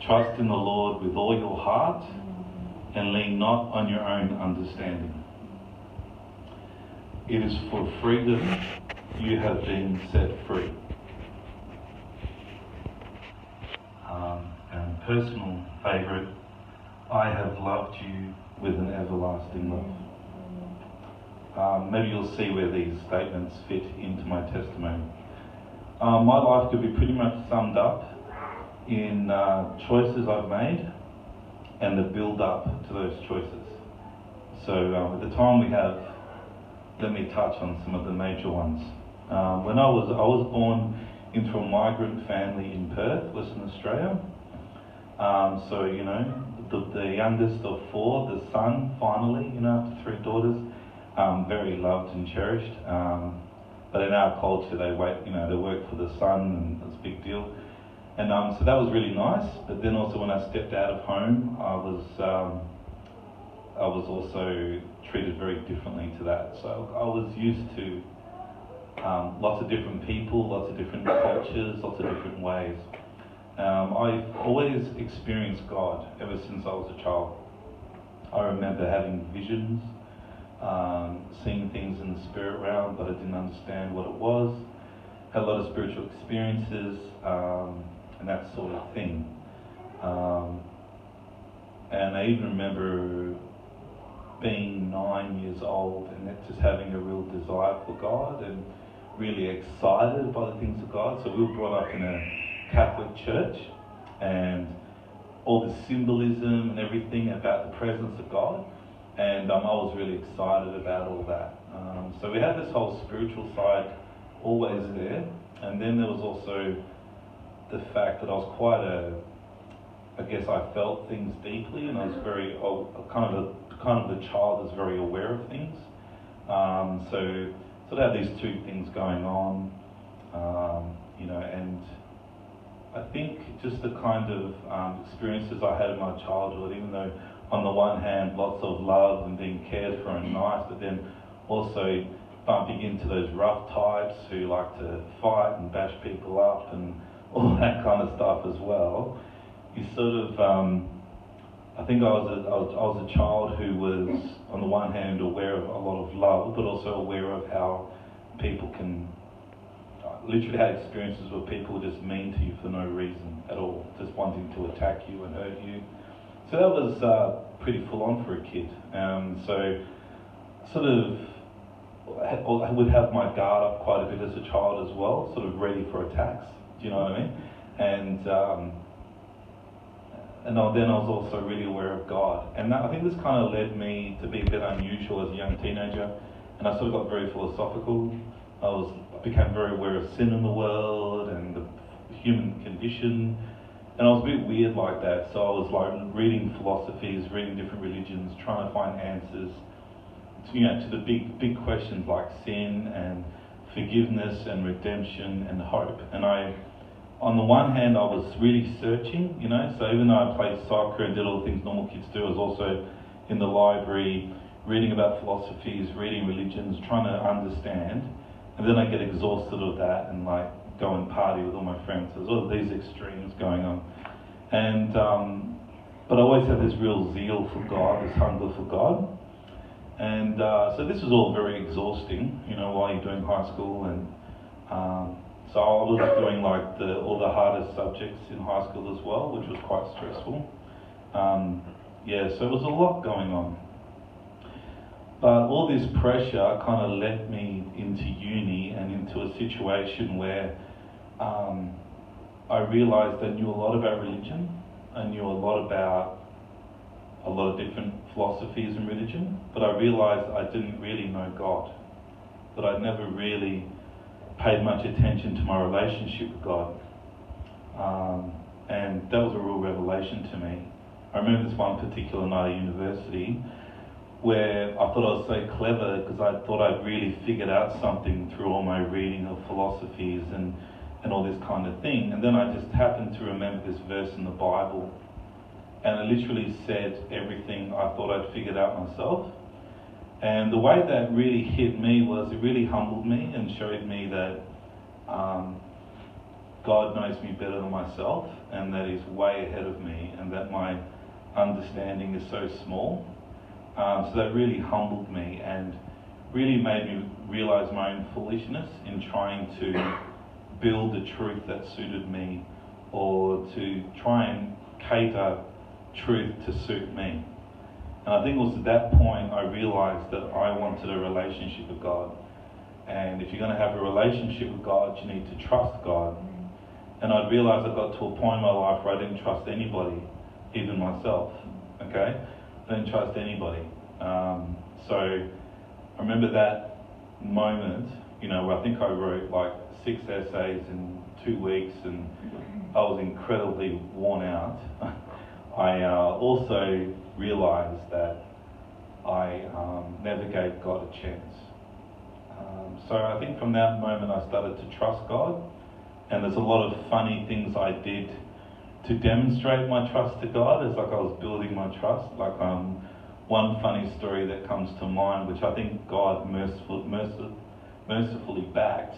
Trust in the Lord with all your heart and lean not on your own understanding. It is for freedom you have been set free. And personal favourite, I have loved you with an everlasting love. Maybe you'll see where these statements fit into my testimony. My life could be pretty much summed up in choices I've made and the build-up to those choices. So at the time we have, let me touch on some of the major ones. When I was born into a migrant family in Perth, Western Australia. So, you know, the youngest of four, the son, finally, you know, after three daughters, very loved and cherished. But in our culture, they wait, you know, they work for the son, and it's a big deal. And so that was really nice. But then also when I stepped out of home, I was also treated very differently to that. So I was used to lots of different people, lots of different cultures, lots of different ways. I've always experienced God ever since I was a child. I remember having visions, seeing things in the spirit realm, but I didn't understand what it was. Had a lot of spiritual experiences, and that sort of thing. And I even remember being 9 years old and just having a real desire for God and really excited by the things of God. So we were brought up in a Catholic church, and all the symbolism and everything about the presence of God, and I was really excited about all that. So we had this whole spiritual side always there, and then there was also the fact that I was quite I guess I felt things deeply, and I was very kind of the child that's very aware of things. So I had these two things going on, you know, and I think just the kind of experiences I had in my childhood, even though on the one hand lots of love and being cared for and nice, but then also bumping into those rough types who like to fight and bash people up and all that kind of stuff as well. You sort of, I think I was a child who was on the one hand aware of a lot of love, but also aware of how people can literally had experiences where people were just mean to you for no reason at all, just wanting to attack you and hurt you. So that was pretty full on for a kid. So sort of I would have my guard up quite a bit as a child as well, sort of ready for attacks. Do you know what I mean? And then I was also really aware of God. And I think this kind of led me to be a bit unusual as a young teenager. And I sort of got very philosophical. I became very aware of sin in the world and the human condition. And I was a bit weird like that. So I was like reading philosophies, reading different religions, trying to find answers to, you know, to the big questions like sin and forgiveness and redemption and hope. And on the one hand, I was really searching, you know, so even though I played soccer and did all the things normal kids do, I was also in the library reading about philosophies, reading religions, trying to understand. And then I get exhausted of that and like go and party with all my friends. There's all these extremes going on. And, but I always had this real zeal for God, this hunger for God. And so this was all very exhausting, you know, while you're doing high school. And so I was doing like all the hardest subjects in high school as well, which was quite stressful. Yeah, so there was a lot going on. But all this pressure kind of led me into uni and into a situation where I realised I knew a lot about religion. I knew a lot about a lot of different philosophies in religion, but I realised I didn't really know God. That I'd never really paid much attention to my relationship with God. And that was a real revelation to me. I remember this one particular night at university where I thought I was so clever because I thought I'd really figured out something through all my reading of philosophies and all this kind of thing. And then I just happened to remember this verse in the Bible, and it literally said everything I thought I'd figured out myself. And the way that really hit me was it really humbled me and showed me that God knows me better than myself, and that He's way ahead of me, and that my understanding is so small. So that really humbled me and really made me realise my own foolishness in trying to build the truth that suited me, or to try and cater truth to suit me. And I think it was at that point I realised that I wanted a relationship with God. And if you're going to have a relationship with God, you need to trust God. And I realised I got to a point in my life where I didn't trust anybody, even myself. Okay? I didn't trust anybody. So I remember that moment, where I think I wrote like 6 essays in 2 weeks, and I was incredibly worn out. I also realised that I never gave God a chance. So I think from that moment I started to trust God, and there's a lot of funny things I did to demonstrate my trust to God. It's like I was building my trust. Like one funny story that comes to mind, which I think God mercifully backed,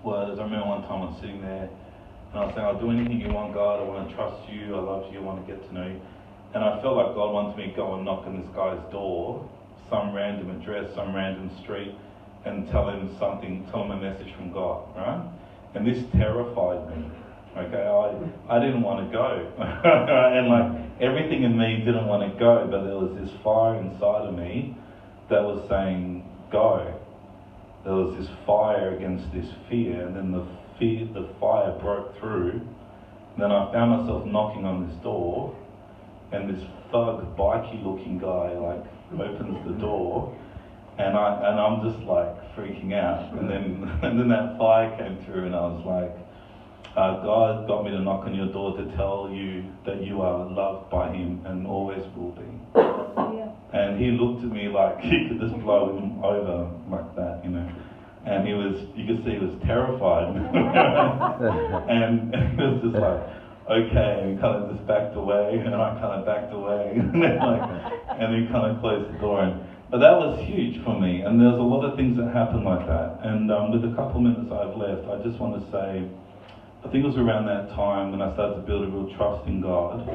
was I remember one time I was sitting there and I was saying, I'll do anything you want, God, I want to trust you, I love you, I want to get to know you. And I felt like God wanted me to go and knock on this guy's door, some random address, some random street, and tell him a message from God, right? And this terrified me. Okay, I didn't want to go. And like everything in me didn't want to go, but there was this fire inside of me that was saying, go. There was this fire against this fear, and then the fire broke through. And then I found myself knocking on this door, and this thug, bikey looking guy like opens the door, and I'm just like freaking out. And then that fire came through, and I was like, God got me to knock on your door to tell you that you are loved by Him and always will be. Yeah. And He looked at me like He could just blow him over like that, And you could see he was terrified. And he was just like, okay, and he kind of just backed away, and I kind of backed away, and he kind of closed the door. But that was huge for me, and there's a lot of things that happened like that. And with a couple of minutes I've left, I just want to say, I think it was around that time when I started to build a real trust in God.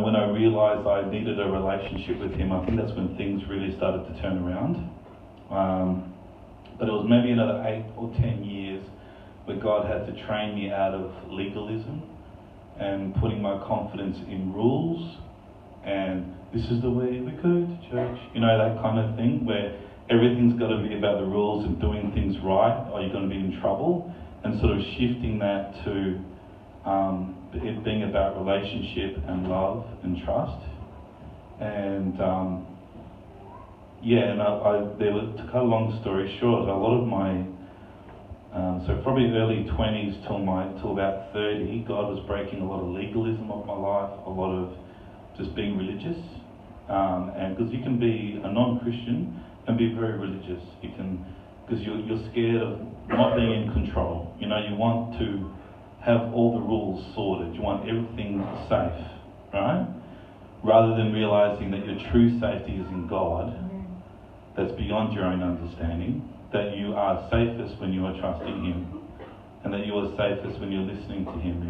When I realised I needed a relationship with Him, I think that's when things really started to turn around. But it was maybe another 8 or 10 years where God had to train me out of legalism and putting my confidence in rules, and this is the way we go to church, that kind of thing, where everything's got to be about the rules and doing things right, or you're going to be in trouble, and sort of shifting that to it being about relationship and love and trust. And to cut a long story short, a lot of my so probably early 20s till about 30, God was breaking a lot of legalism of my life, a lot of just being religious, and because you can be a non-Christian and be very religious, because you're scared of not being in control. You want to have all the rules sorted. You want everything safe, right? Rather than realizing that your true safety is in God, that's beyond your own understanding, that you are safest when you are trusting Him, and that you are safest when you're listening to Him,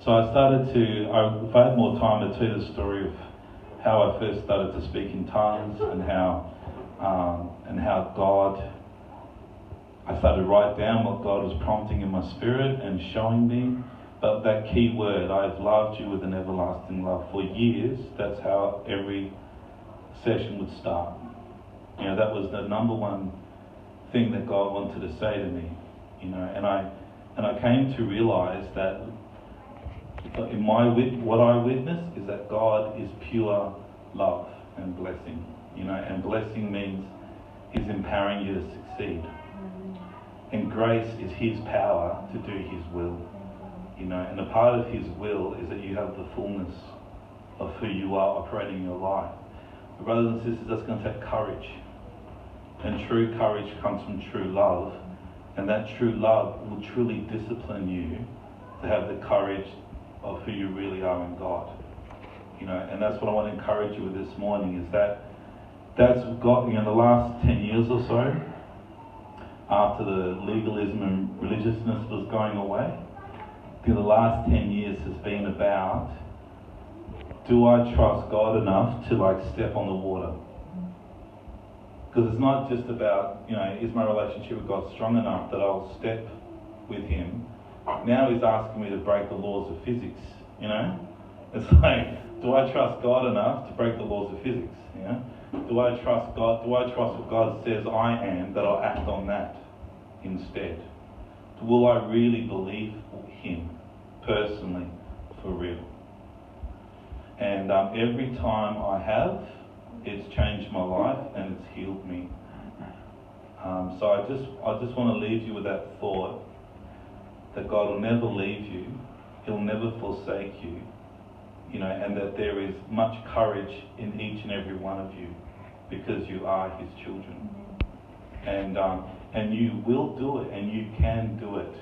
So I started if I had more time, I'd tell you the story of how I first started to speak in tongues, and how God, I started to write down what God was prompting in my spirit and showing me. But that key word, I've loved you with an everlasting love, for years, that's how every session would start. That was the number one thing that God wanted to say to me. And I came to realise that in what I witness is that God is pure love and blessing. And blessing means He's empowering you to succeed. And grace is His power to do His will. And a part of His will is that you have the fullness of who you are operating in your life. But brothers and sisters, that's going to take courage. And true courage comes from true love. And that true love will truly discipline you to have the courage of who you really are in God. And that's what I want to encourage you with this morning, is that's got, the last 10 years or so, after the legalism and religiousness was going away. I think the last 10 years has been about, do I trust God enough to like step on the water? Because it's not just about, is my relationship with God strong enough that I'll step with Him? Now He's asking me to break the laws of physics, It's like, do I trust God enough to break the laws of physics, Do I trust God? Do I trust what God says I am, that I'll act on that instead? Will I really believe Him personally, for real? And every time I have, it's changed my life and it's healed me. So I just want to leave you with that thought that God will never leave you, He'll never forsake you, and that there is much courage in each and every one of you because you are His children. And you will do it, and you can do it.